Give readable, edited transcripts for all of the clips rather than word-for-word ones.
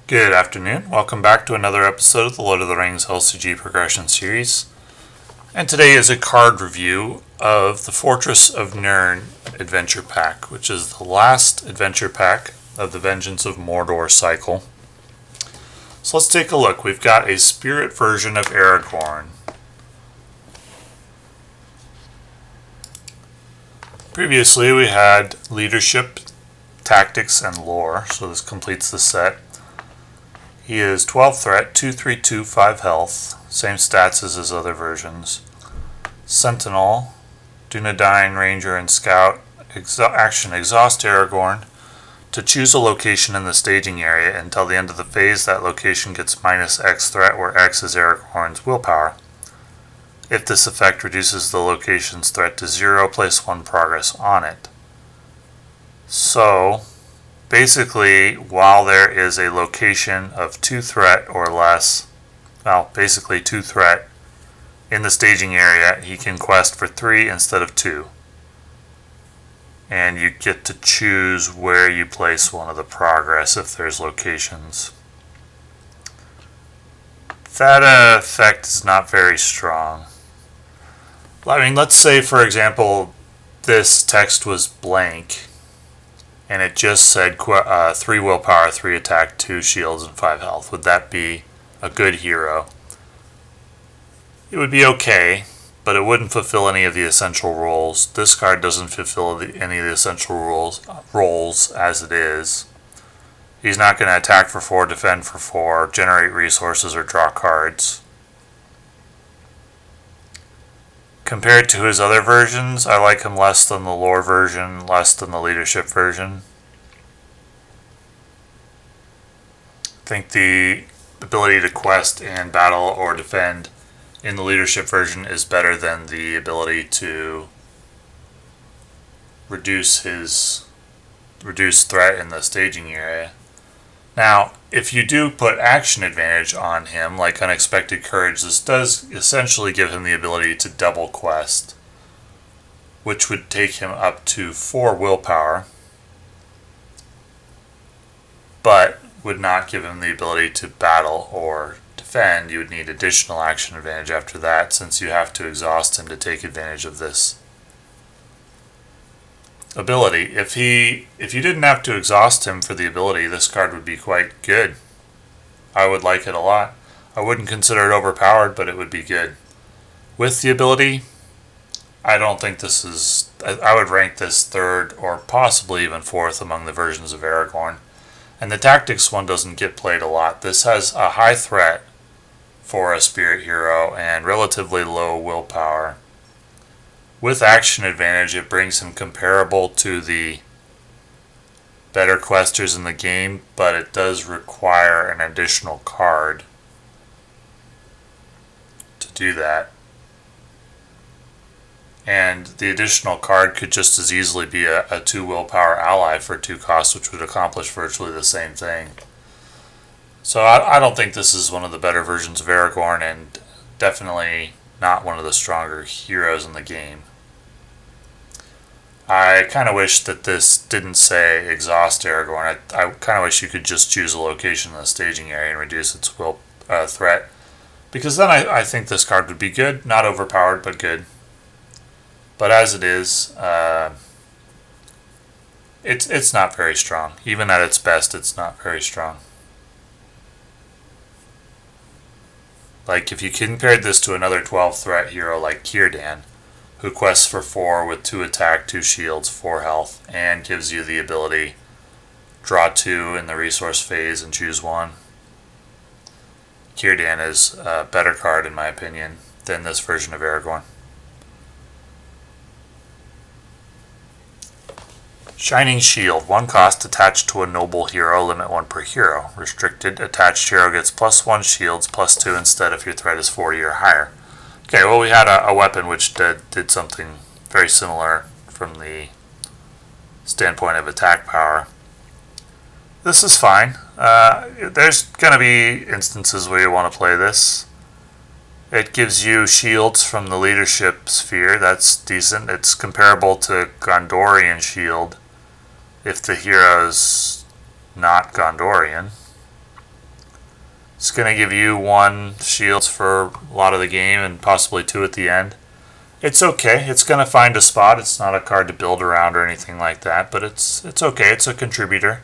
Good afternoon. Welcome back to another episode of the Lord of the Rings LCG Progression Series. And today is a card review of the Fortress of Nurn Adventure Pack, which is the last adventure pack of the Vengeance of Mordor cycle. So let's take a look. We've got a spirit version of Aragorn. Previously we had leadership, tactics, and lore, so this completes the set. He is 12 threat, 2/3/2, 5 health, same stats as his other versions. Sentinel, Dunadine, Ranger, and Scout. Action: exhaust Aragorn to choose a location in the staging area. Until the end of the phase, that location gets minus X threat, where X is Aragorn's willpower. If this effect reduces the location's threat to 0, place 1 progress on it. So basically, while there is a location of 2 threat or less, well, basically 2 threat in the staging area, he can quest for 3 instead of 2. And you get to choose where you place one of the progress if there's locations. That effect is not very strong. I mean, let's say, for example, this text was blank and it just said 3 willpower, 3 attack, 2 shields, and 5 health. Would that be a good hero? It would be okay, but it wouldn't fulfill any of the essential roles. This card doesn't fulfill any of the essential roles as it is. He's not going to attack for 4, defend for 4, generate resources, or draw cards. Compared to his other versions, I like him less than the lore version, less than the leadership version. I think the ability to quest and battle or defend in the leadership version is better than the ability to reduce threat in the staging area. Now, if you do put action advantage on him, like Unexpected Courage, this does essentially give him the ability to double quest, which would take him up to 4 willpower, but would not give him the ability to battle or defend. You would need additional action advantage after that, since you have to exhaust him to take advantage of this ability. If you didn't have to exhaust him for the ability, this card would be quite good. I would like it a lot. I wouldn't consider it overpowered, but it would be good. With the ability, I don't think this is... I would rank this 3rd or possibly even 4th among the versions of Aragorn. And the tactics one doesn't get played a lot. This has a high threat for a spirit hero and relatively low willpower. With action advantage, it brings him comparable to the better questers in the game, but it does require an additional card to do that. And the additional card could just as easily be a 2 willpower ally for 2 costs, which would accomplish virtually the same thing. So I don't think this is one of the better versions of Aragorn, and definitely not one of the stronger heroes in the game. I kind of wish that this didn't say exhaust Aragorn. I kind of wish you could just choose a location in the staging area and reduce its threat. Because then I think this card would be good. Not overpowered, but good. But as it is, it's not very strong. Even at its best, it's not very strong. Like, if you compared this to another 12 threat hero like Círdan, who quests for 4 with 2 attack, 2 shields, 4 health, and gives you the ability draw 2 in the resource phase and choose 1. Círdan is a better card, in my opinion, than this version of Aragorn. Shining Shield, 1 cost, attached to a noble hero, limit 1 per hero. Restricted, attached hero gets +1 shields, +2 instead if your threat is 40 or higher. Okay, well, we had a weapon which did something very similar from the standpoint of attack power. This is fine. There's going to be instances where you want to play this. It gives you shields from the leadership sphere. That's decent. It's comparable to Gondorian shield if the hero's not Gondorian. It's going to give you 1 shields for a lot of the game and possibly 2 at the end. It's okay. It's going to find a spot. It's not a card to build around or anything like that, but it's okay. It's a contributor.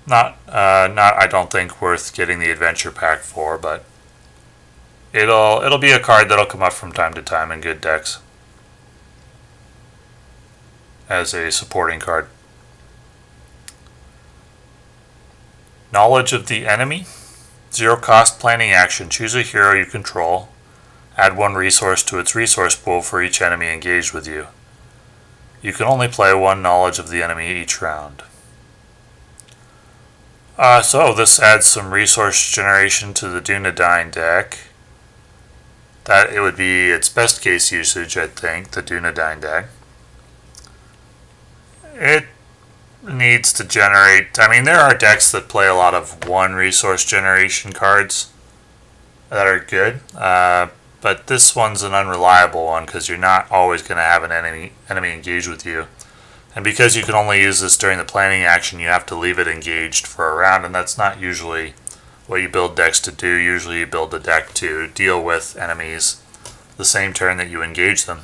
Not I don't think worth getting the adventure pack for, but it'll be a card that'll come up from time to time in good decks as a supporting card. Knowledge of the enemy. 0 cost planning action. Choose a hero you control. Add 1 resource to its resource pool for each enemy engaged with you. You can only play 1 knowledge of the enemy each round. So this adds some resource generation to the Dunadine deck. That it would be its best case usage, I think, the Dunadine deck. It needs to generate... I mean, there are decks that play a lot of 1 resource generation cards that are good, but this one's an unreliable one because you're not always going to have an enemy engage with you. And because you can only use this during the planning action, you have to leave it engaged for a round, and that's not usually what you build decks to do. Usually you build a deck to deal with enemies the same turn that you engage them.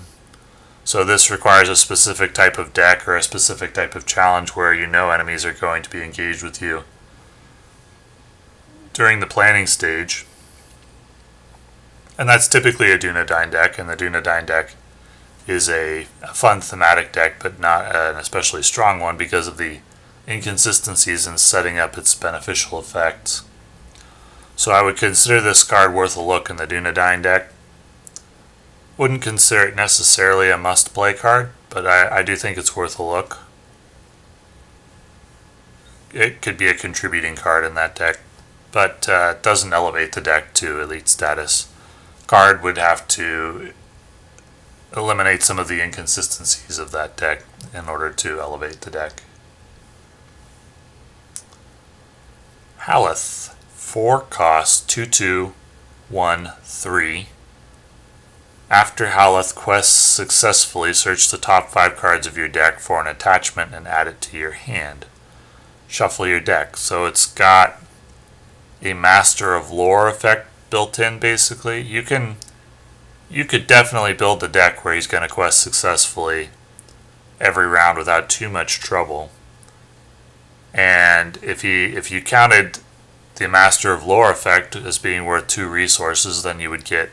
So this requires a specific type of deck or a specific type of challenge where you know enemies are going to be engaged with you during the planning stage. And that's typically a Dunadine deck, and the Dunadine deck is a fun thematic deck, but not an especially strong one because of the inconsistencies in setting up its beneficial effects. So I would consider this card worth a look in the Dunadine deck. Wouldn't consider it necessarily a must-play card, but I do think it's worth a look. It could be a contributing card in that deck, but doesn't elevate the deck to elite status. Card would have to eliminate some of the inconsistencies of that deck in order to elevate the deck. Halith, 4 cost, 2/2, 1/3. After Halith quests successfully, search the top 5 cards of your deck for an attachment and add it to your hand. Shuffle your deck. So it's got a Master of Lore effect built in, basically. You could definitely build a deck where he's going to quest successfully every round without too much trouble. And if you counted the Master of Lore effect as being worth 2 resources, then you would get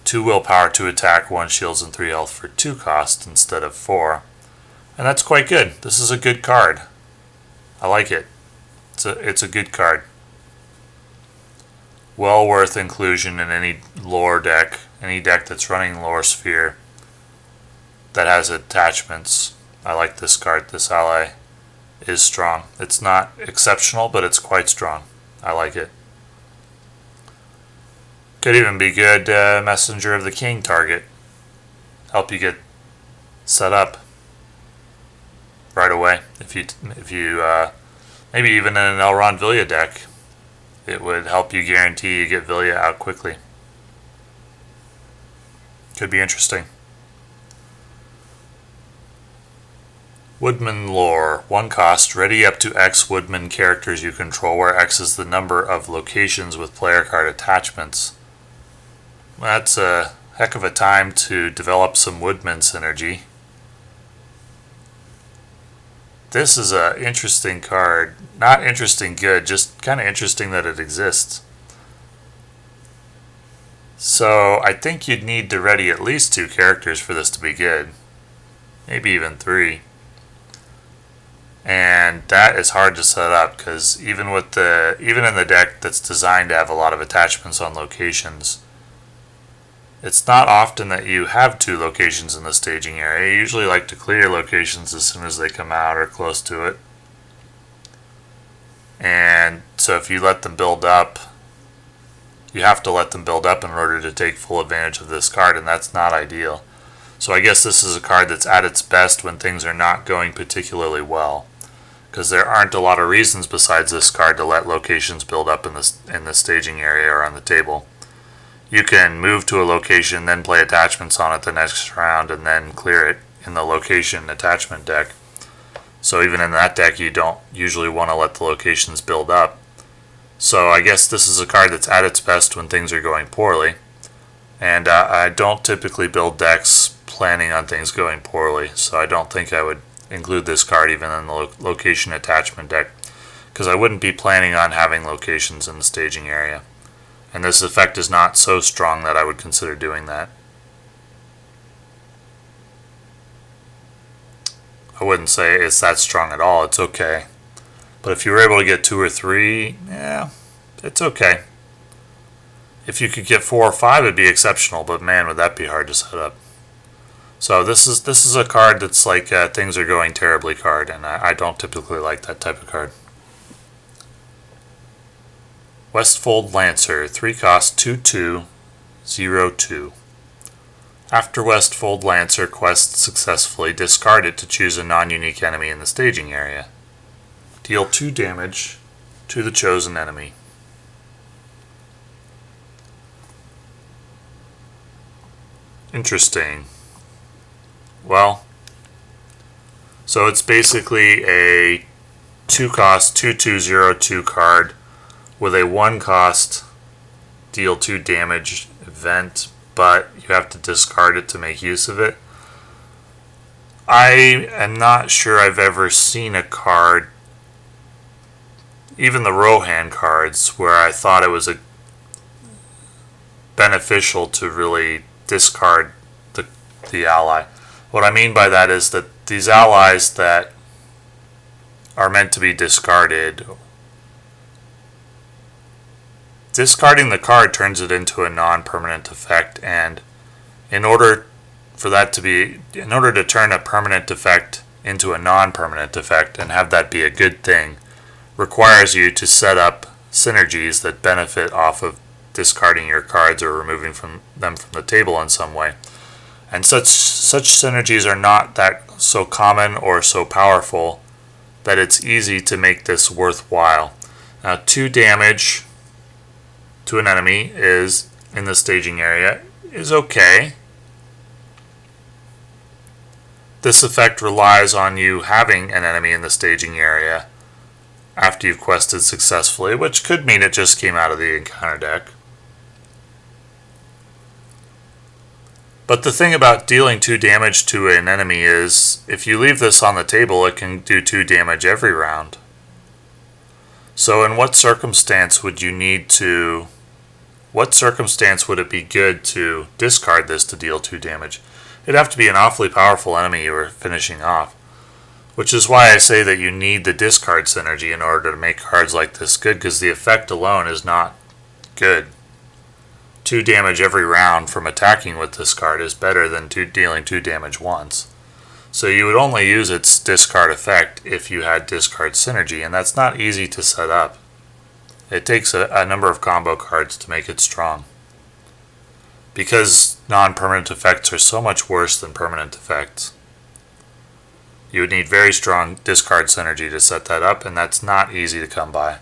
2 willpower to attack, 1 shields, and 3 health for 2 cost instead of 4. And that's quite good. This is a good card. I like it. It's a good card. Well worth inclusion in any lore deck, any deck that's running Lore Sphere that has attachments. I like this card. This ally is strong. It's not exceptional, but it's quite strong. I like it. Could even be good Messenger of the King target. Help you get set up right away. If you maybe even in an Elrond Villia deck, it would help you guarantee you get Villia out quickly. Could be interesting. Woodman Lore, 1 cost, ready up to X Woodman characters you control, where X is the number of locations with player card attachments. That's a heck of a time to develop some Woodman synergy. This is an interesting card. Not interesting good, just kind of interesting that it exists. So I think you'd need to ready at least 2 characters for this to be good. Maybe even 3. And that is hard to set up because even in the deck that's designed to have a lot of attachments on locations, it's not often that you have 2 locations in the staging area. You usually like to clear locations as soon as they come out or close to it. And so if you let them build up, you have to let them build up in order to take full advantage of this card, and that's not ideal. So I guess this is a card that's at its best when things are not going particularly well, because there aren't a lot of reasons besides this card to let locations build up in the staging area or on the table. You can move to a location, then play attachments on it the next round, and then clear it in the location attachment deck. So even in that deck, you don't usually want to let the locations build up. So I guess this is a card that's at its best when things are going poorly. And I don't typically build decks planning on things going poorly, so I don't think I would include this card even in the location attachment deck, because I wouldn't be planning on having locations in the staging area. And this effect is not so strong that I would consider doing that. I wouldn't say it's that strong at all, it's okay. But if you were able to get 2 or 3, yeah, it's okay. If you could get 4 or 5, it'd be exceptional, but man, would that be hard to set up. So this is a card that's like things are going terribly card, and I don't typically like that type of card. Westfold Lancer, 3 cost 2/2, 0/2. After Westfold Lancer quests successfully, discard it to choose a non-unique enemy in the staging area. Deal 2 damage to the chosen enemy. Interesting. Well, so it's basically a 2 cost 2/2/0/2 card with a 1 cost deal 2 damage event, but you have to discard it to make use of it. I am not sure I've ever seen a card, even the Rohan cards, where I thought it was beneficial to really discard the ally. What I mean by that is that these allies that are meant to be discarded, discarding the card turns it into a non-permanent effect, and in order to turn a permanent effect into a non-permanent effect and have that be a good thing, requires you to set up synergies that benefit off of discarding your cards or removing them from the table in some way. And such synergies are not that so common or so powerful that it's easy to make this worthwhile. Now, 2 damage to an enemy is in the staging area is okay. This effect relies on you having an enemy in the staging area after you've quested successfully, which could mean it just came out of the encounter deck. But the thing about dealing 2 damage to an enemy is, if you leave this on the table, it can do 2 damage every round. So in what circumstance would it be good to discard this to deal 2 damage? It'd have to be an awfully powerful enemy you were finishing off. Which is why I say that you need the discard synergy in order to make cards like this good, because the effect alone is not good. 2 damage every round from attacking with this card is better than dealing 2 damage once. So you would only use its discard effect if you had discard synergy, and that's not easy to set up. It takes a number of combo cards to make it strong. Because non-permanent effects are so much worse than permanent effects, you would need very strong discard synergy to set that up, and that's not easy to come by.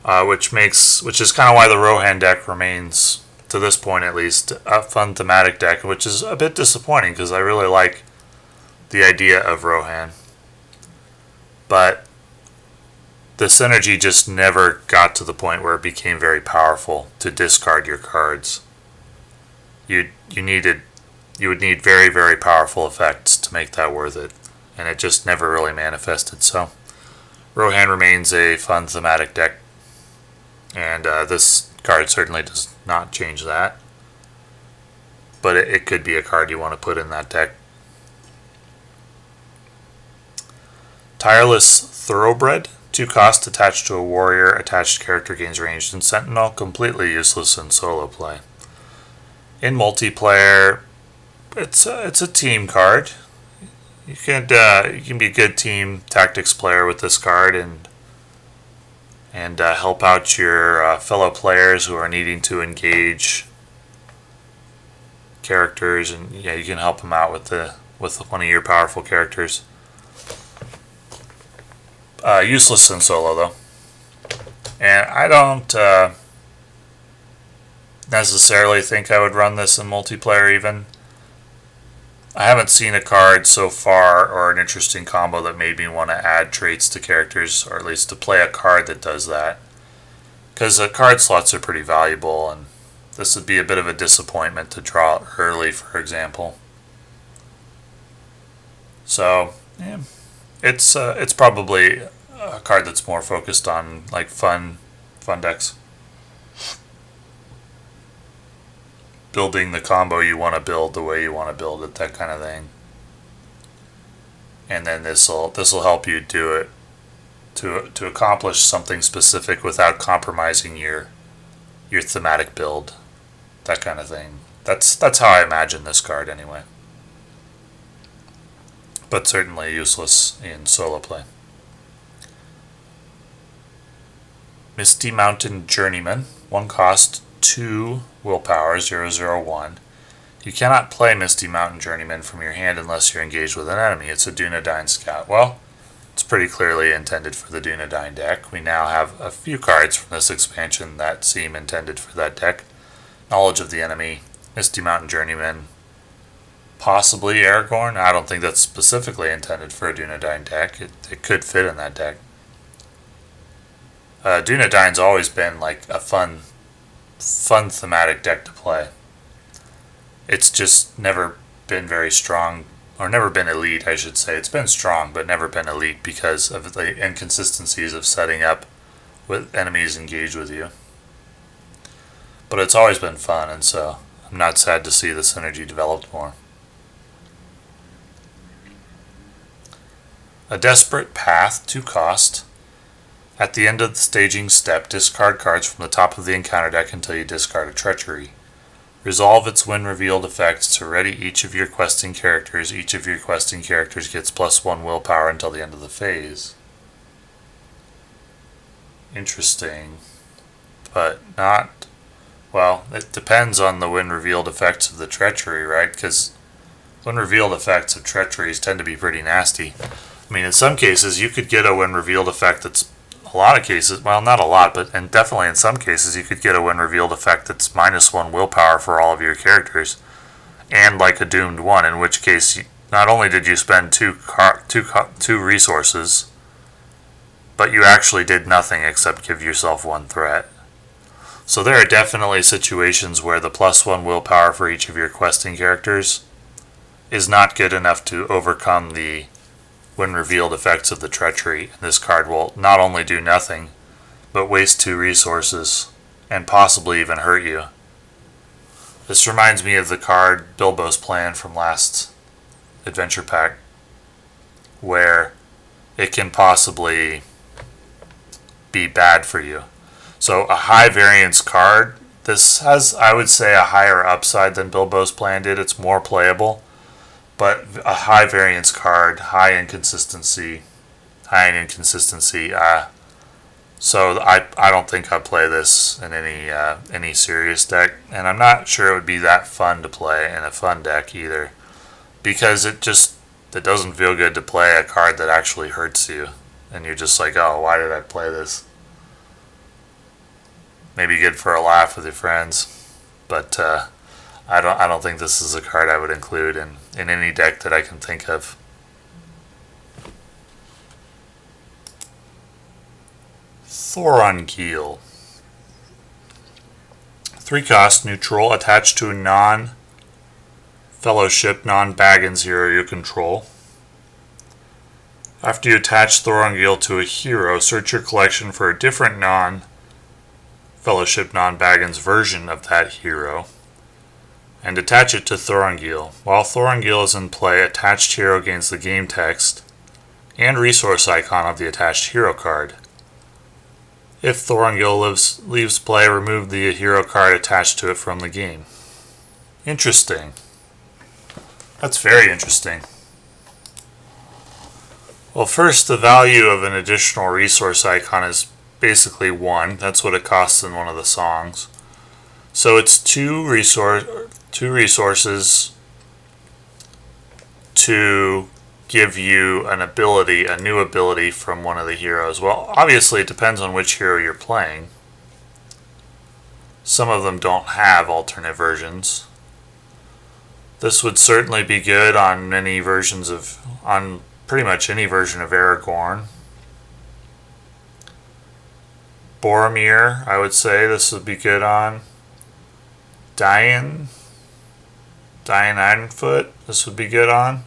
Which is kind of why the Rohan deck remains, to this point at least, a fun thematic deck, which is a bit disappointing because I really like the idea of Rohan. But the synergy just never got to the point where it became very powerful to discard your cards. You would need very, very powerful effects to make that worth it, and it just never really manifested. So Rohan remains a fun thematic deck, and this card certainly does not change that, but it could be a card you want to put in that deck. Tireless Thoroughbred, 2 cost attached to a warrior. Attached character gains ranged and sentinel. Completely useless in solo play. In multiplayer, it's a team card. You can be a good team tactics player with this card and help out your fellow players who are needing to engage characters, and you can help them out with one of your powerful characters. Useless in solo though, and I don't necessarily think I would run this in multiplayer even. I haven't seen a card so far or an interesting combo that made me want to add traits to characters, or at least to play a card that does that. Because card slots are pretty valuable, and this would be a bit of a disappointment to draw it early, for example. So, yeah, it's probably a card that's more focused on like fun decks. Building the combo you want to build the way you want to build it, that kind of thing. And then this'll help you do it to accomplish something specific without compromising your thematic build, that kind of thing. That's how I imagine this card anyway. But certainly useless in solo play. Misty Mountain Journeyman, 1 cost, 2 willpower, 0/0/1. You cannot play Misty Mountain Journeyman from your hand unless you're engaged with an enemy. It's a Dunadine scout. Well, it's pretty clearly intended for the Dunadine deck. We now have a few cards from this expansion that seem intended for that deck. Knowledge of the enemy, Misty Mountain Journeyman, possibly Aragorn. I don't think that's specifically intended for a Dunadine deck. It could fit in that deck. Dunadine's always been like a fun thematic deck to play. It's just never been very strong, or never been elite, I should say. It's been strong, but never been elite because of the inconsistencies of setting up with enemies engaged with you. But it's always been fun, and so I'm not sad to see the synergy developed more. A Desperate Path, 2 cost. At the end of the staging step, discard cards from the top of the encounter deck until you discard a Treachery. Resolve its when revealed effects to ready each of your questing characters. Each of your questing characters gets +1 willpower until the end of the phase. Interesting. But not... Well, it depends on the when revealed effects of the Treachery, right? Because when revealed effects of Treacheries tend to be pretty nasty. I mean, in some cases, you could get a when revealed effect that's... A lot of cases, well, not a lot, but and definitely in some cases, you could get a when revealed effect that's -1 willpower for all of your characters, and like a doomed one. In which case, not only did you spend two resources, but you actually did nothing except give yourself 1 threat. So there are definitely situations where the +1 willpower for each of your questing characters is not good enough to overcome the when revealed effects of the Treachery. And this card will not only do nothing, but waste 2 resources, and possibly even hurt you. This reminds me of the card Bilbo's Plan from last adventure pack, where it can possibly be bad for you. So a high variance card, this has, I would say, a higher upside than Bilbo's Plan did. It's more playable. But a high variance card, high in inconsistency. So I don't think I'd play this in any serious deck, and I'm not sure it would be that fun to play in a fun deck either, because it doesn't feel good to play a card that actually hurts you, and you're just like, oh, why did I play this? Maybe good for a laugh with your friends, but I don't think this is a card I would include in any deck that I can think of. Thorongil. 3 cost, neutral, attached to a non-fellowship, non-Baggins hero you control. After you attach Thorongil to a hero, search your collection for a different non-fellowship, non-Baggins version of that hero, and attach it to Thorongil. While Thorongil is in play, attached hero gains the game text and resource icon of the attached hero card. If Thorongil leaves play, remove the hero card attached to it from the game. Interesting. That's very interesting. Well, first, the value of an additional resource icon is basically 1. That's what it costs in one of the songs. So it's 2 resources to give you an ability, a new ability from one of the heroes. Well, obviously it depends on which hero you're playing. Some of them don't have alternate versions. This would certainly be good on pretty much any version of Aragorn. Boromir, I would say this would be good on. Diane Ironfoot, this would be good on.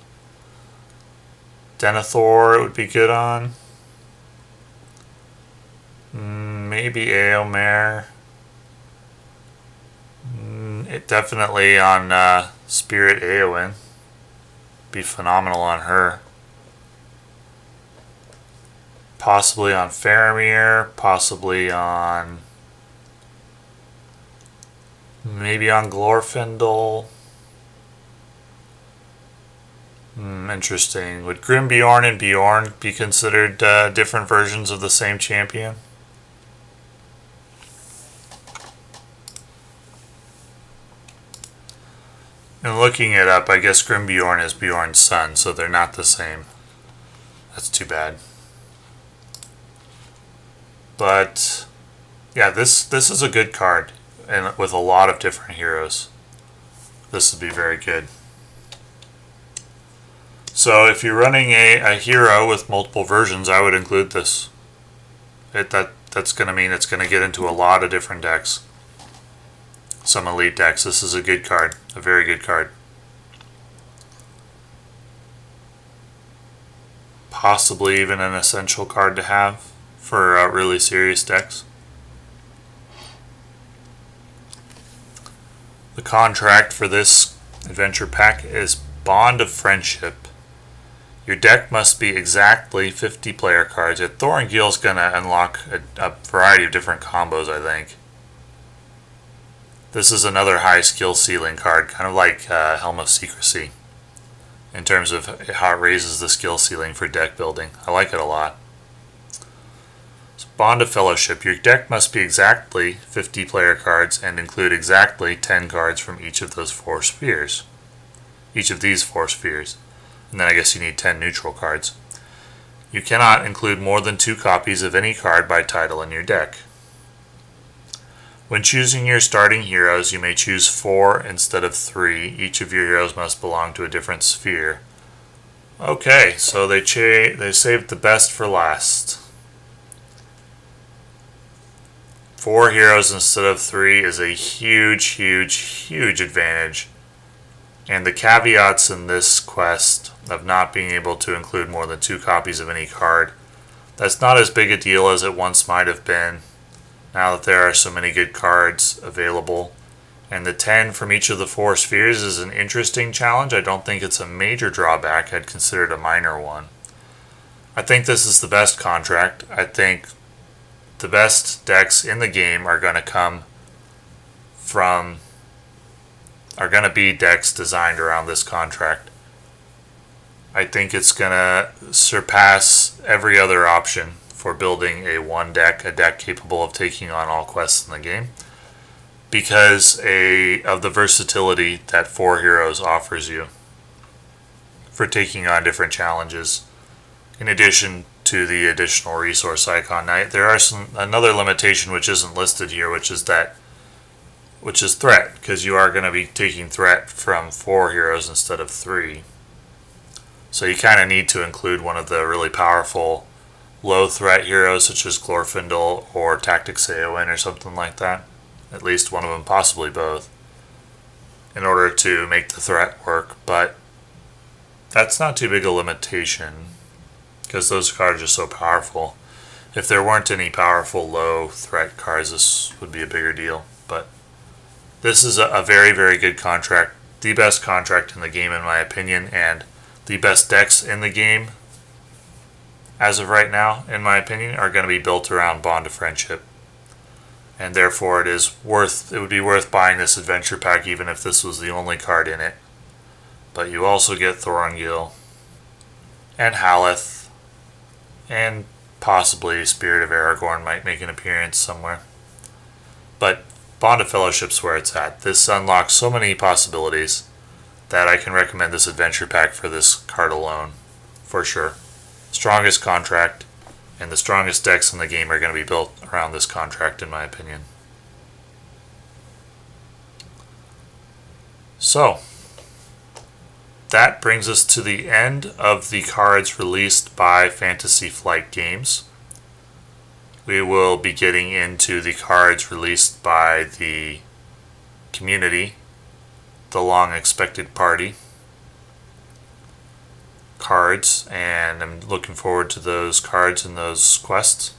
Denethor, it would be good on. Maybe Eomer. It definitely on Spirit Eowyn. Be phenomenal on her. Possibly on Faramir. Possibly on... maybe on Glorfindel. Interesting. Would Grimbeorn and Bjorn be considered different versions of the same champion? And looking it up, I guess Grimbeorn is Bjorn's son, so they're not the same. That's too bad. But yeah, this is a good card, and with a lot of different heroes. This would be very good. So if you're running a hero with multiple versions, I would include this. That's going to mean it's going to get into a lot of different decks. Some elite decks. This is a good card. A very good card. Possibly even an essential card to have for really serious decks. The contract for this adventure pack is Bond of Friendship. Your deck must be exactly 50 player cards. Thorongil's going to unlock a variety of different combos, I think. This is another high skill ceiling card, kind of like Helm of Secrecy, in terms of how it raises the skill ceiling for deck building. I like it a lot. So Bond of Fellowship. Your deck must be exactly 50 player cards and include exactly 10 cards from each of those 4 spheres. Each of these 4 spheres. And then I guess you need 10 neutral cards. You cannot include more than 2 copies of any card by title in your deck. When choosing your starting heroes, you may choose 4 instead of 3. Each of your heroes must belong to a different sphere. Okay, so they saved the best for last. 4 heroes instead of 3 is a huge, huge, huge advantage. And the caveats in this quest of not being able to include more than 2 copies of any card, that's not as big a deal as it once might have been, now that there are so many good cards available. And the 10 from each of the 4 spheres is an interesting challenge. I don't think it's a major drawback. I'd consider it a minor one. I think this is the best contract. I think the best decks in the game are going to be decks designed around this contract. I think it's going to surpass every other option for building a deck capable of taking on all quests in the game, because of the versatility that 4 heroes offers you for taking on different challenges, in addition to the additional resource icon. Now, there are another limitation which isn't listed here, which is threat, because you are going to be taking threat from 4 heroes instead of 3. So you kind of need to include one of the really powerful low threat heroes such as Glorfindel or Tactics Eowyn or something like that. At least one of them, possibly both, in order to make the threat work. But that's not too big a limitation, because those cards are so powerful. If there weren't any powerful low threat cards, this would be a bigger deal. But this is a very, very good contract. The best contract in the game, in my opinion, and the best decks in the game as of right now, in my opinion, are going to be built around Bond of Friendship. And therefore it would be worth buying this adventure pack even if this was the only card in it. But you also get Thorongil and Halith, and possibly Spirit of Aragorn might make an appearance somewhere. But Bond of Fellowship's where it's at. This unlocks so many possibilities that I can recommend this adventure pack for this card alone, for sure. Strongest contract, and the strongest decks in the game are going to be built around this contract, in my opinion. So, that brings us to the end of the cards released by Fantasy Flight Games. we will be getting into the cards released by the community, the long expected party cards, and I'm looking forward to those cards and those quests.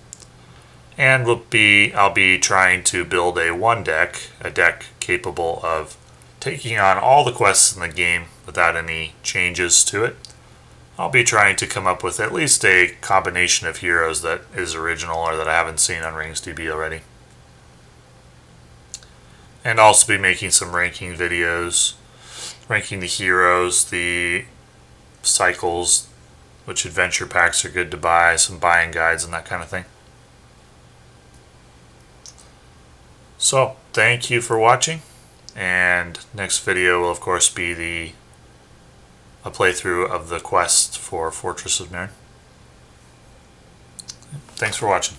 And I'll be trying to build a deck capable of taking on all the quests in the game without any changes to it. I'll be trying to come up with at least a combination of heroes that is original or that I haven't seen on RingsDB already. And also be making some ranking videos, ranking the heroes, the cycles, which adventure packs are good to buy, some buying guides and that kind of thing. So, thank you for watching, and next video will of course be a playthrough of the quest for Fortress of Nurn. Thanks for watching.